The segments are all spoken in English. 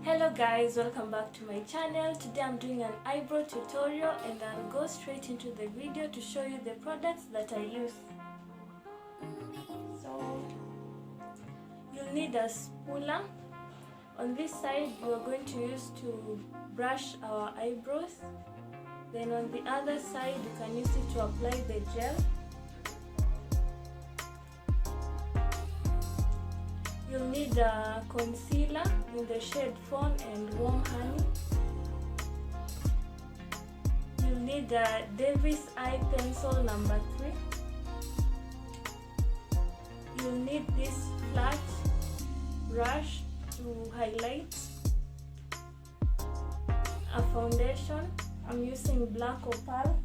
Hello guys, welcome back to my channel. Today I'm doing an eyebrow tutorial and I'll go straight into the video to show you the products that I use. So you'll need a spooler. On this side we are going to use to brush our eyebrows. Then on the other side you can use it to apply the gel. You'll need a concealer in the shade Fawn and Warm Honey. You'll need a To.The pencil number 3. You'll need this flat brush to highlight. A foundation. I'm using Blk Opl.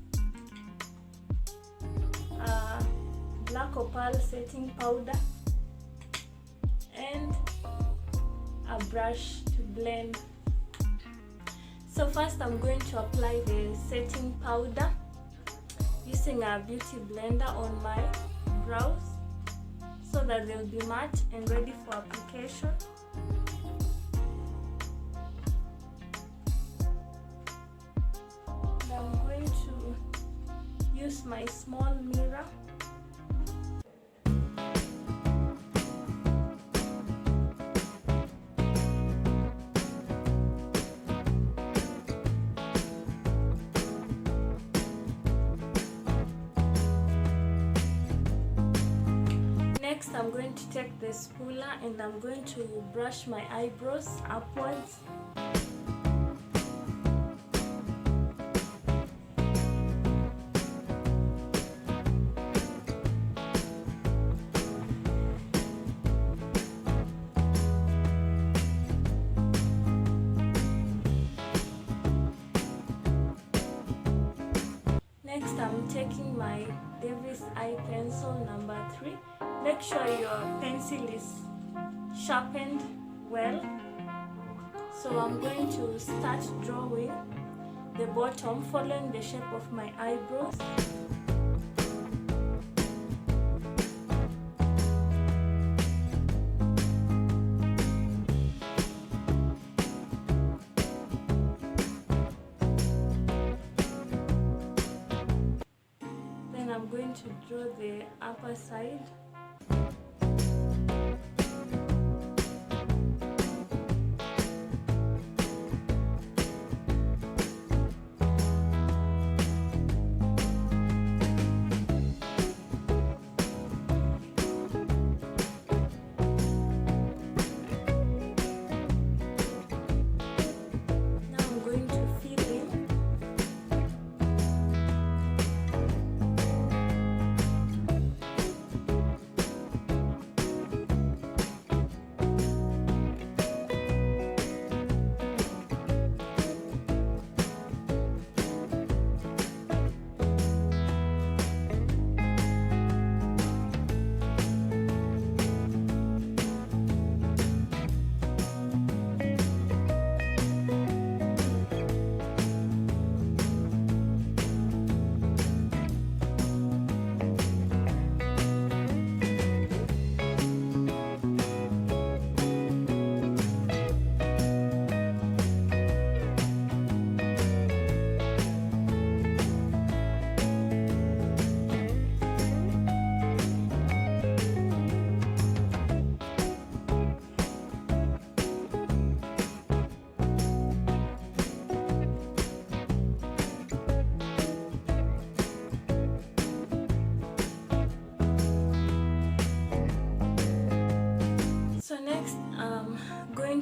Blk Opl setting powder. And a brush to blend. So first I'm going to apply the setting powder using a beauty blender on my brows so that they'll be matte and ready for application. And I'm going to use my small mirror. Next, I'm going to take the spooler and I'm going to brush my eyebrows upwards. Next, I'm taking my To.The pencil number 3. Make sure your pencil is sharpened well. So I'm going to start drawing the bottom following the shape of my eyebrows. Then I'm going to draw the upper side.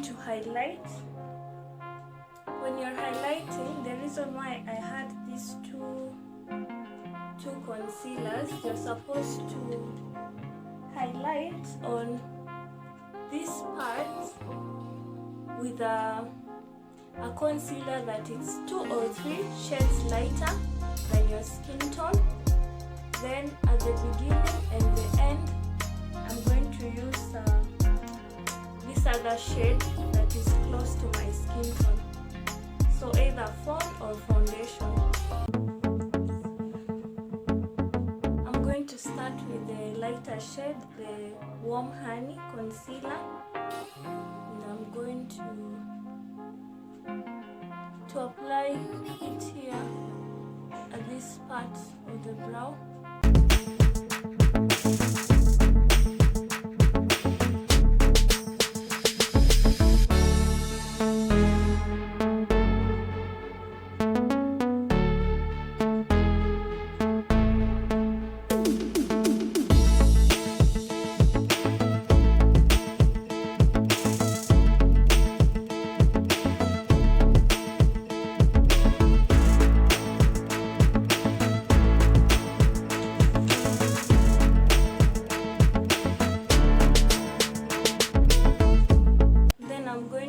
To highlight. When you're highlighting, the reason why I had these two concealers, you're supposed to highlight on this part with a concealer that is 2 or 3 shades lighter than your skin tone. Then at the beginning and the end, I'm going to use this other shade that is close to my skin tone, so either Fawn or foundation. I'm going to start with the lighter shade, the Warm Honey concealer, and I'm going to to apply it here at this part of the brow.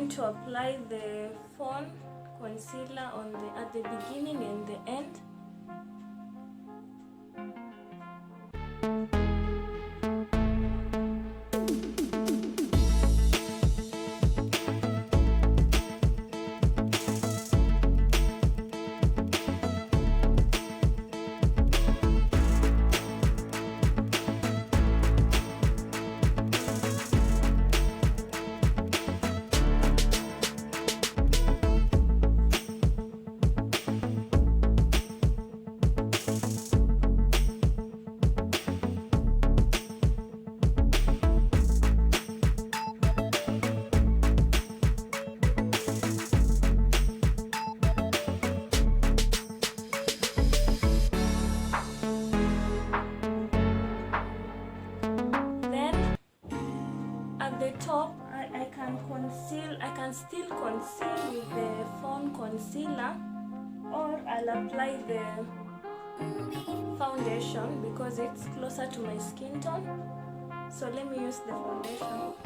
To apply the Fawn concealer at the beginning and the end. Top, I can still conceal with the Fawn concealer, or I'll apply the foundation because it's closer to my skin tone. So let me use the foundation.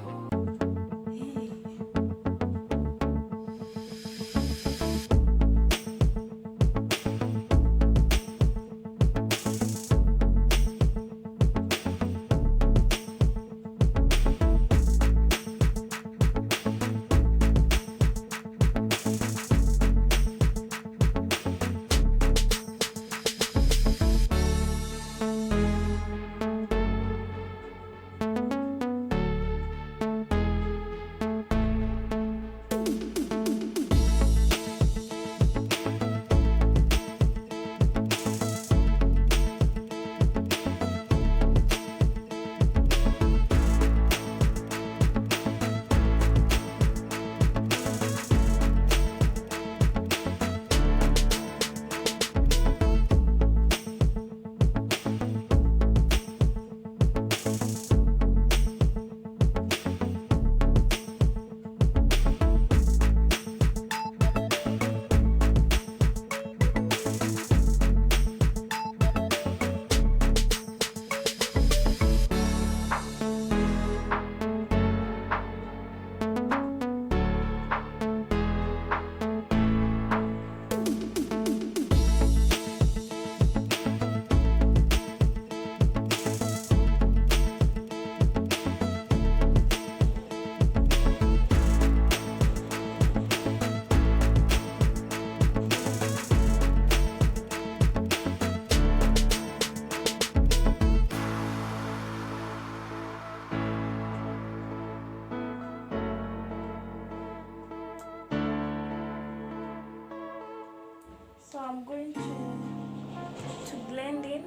So I'm going to blend in,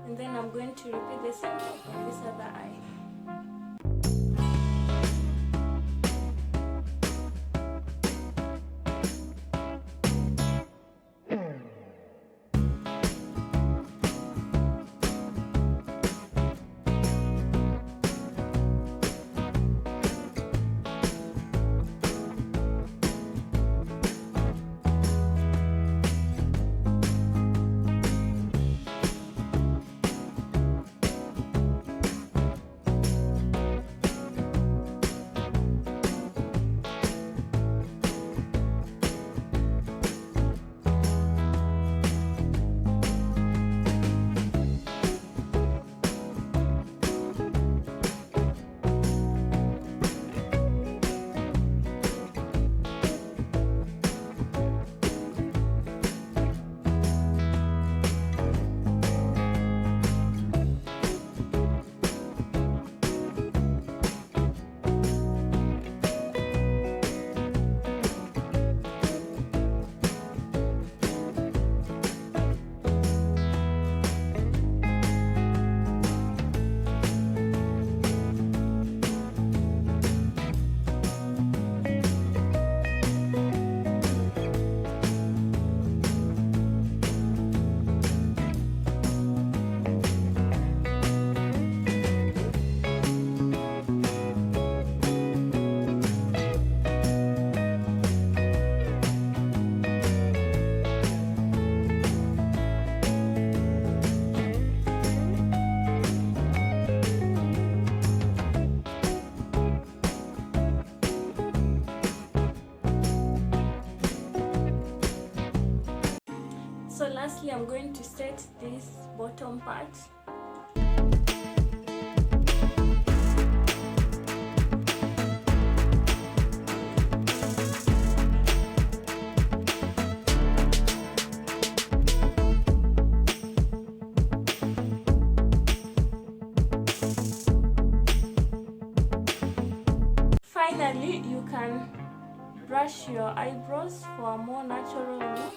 and then I'm going to repeat the same thing on this other eye. So lastly, I'm going to set this bottom part. Finally, you can brush your eyebrows for a more natural look.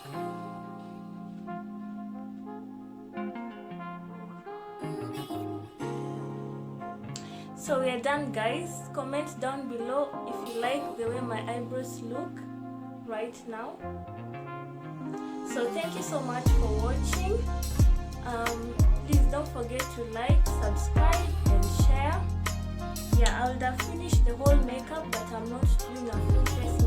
So we are done, guys. Comment down below if you like the way my eyebrows look right now. So thank you so much for watching. Please don't forget to like, subscribe and share. Yeah, I would have finished the whole makeup, but I'm not doing a full face